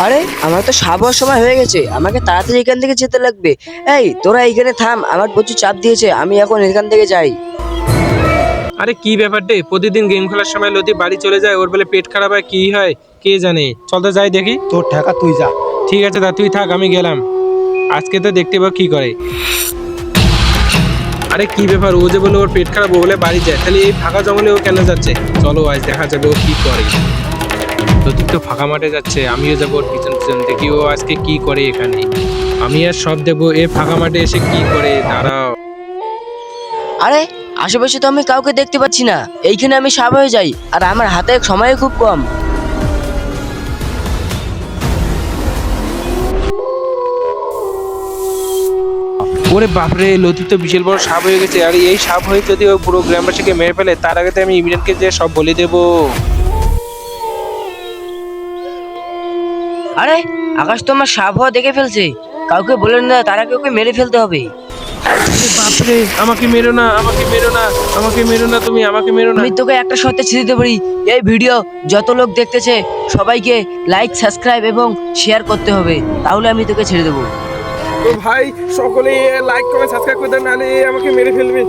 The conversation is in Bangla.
আরে আমার তো সাপ হওয়ার সময় হয়ে গেছে, আমাকে তাড়াতাড়ি এখান থেকে যেতে লাগবে। এই তোরা এইখানে থাম, আমার প্রচুর চাপ দিয়েছে, আমি এখন এখান থেকে যাই। আরে কি ব্যাপার রে, প্রতিদিন গেম খেলার সময় লতি বাড়ি চলে যায়, ওর বলে পেট খারাপ হয় কি হয় কে জানে। চল তো যাই দেখি। তোর ঠেকা তুই যা। ঠিক আছে তা তুই থাক, আমি গেলাম। আজকে তো দেখতে পাবো কি করে। আরে কি ব্যাপার, ও যে বলে ওর পেট খারাপ, ও বলে বাড়ি যায়, তাহলে এই ফাঁকা জঙ্গলে ও কেন যাচ্ছে? চলো আজ দেখা যাবে ও কি করে। লতিফ তো ফাঁকা মাঠে যাচ্ছে, আমিও যাবো ওর পিছন পিছন, দেখি ও আজকে কি করে এখানে। আমি আর সব দেবো এ ফাঁকা মাঠে এসে কি করে, দাঁড়াও। আরে আশেপাশে তো আমি কাউকে দেখতে পাচ্ছি না, এইখানে আমি সাপ হয়ে যাই, আর আমার হাতে সময় খুব কম। ওরে বাপরে, লতিফ তো বিশাল বড় সাপ হয়ে গেছে, আর এই সাপ হয়ে যদি ও পুরো গ্রামবাসীকে মেরে ফেলে, তার আগে তো আমি ইমরানকে যে সব বলে দেবো। আরে আকাশ তো আমার সাপ হওয়া দেখে ফেলছে, কাউকে বলে না, তার আগে ওকে মেরে ফেলতে হবে। আরে বাপরে, আমাকে মেরো না, আমাকে মেরো না, আমাকে মেরো না, তুমি আমাকে মেরো না। আমি তোকে একটা শর্তে ছেড়ে দিতে পারি, এই ভিডিও যত লোক দেখতেছে সবাইকে লাইক, সাবস্ক্রাইব এবং শেয়ার করতে হবে, তাহলে আমি তোকে ছেড়ে দেবো। তো ভাই সকলেই লাইক কমেন্ট সাবস্ক্রাইব করে দেন, নাহলে আমাকে মেরে ফেলবে।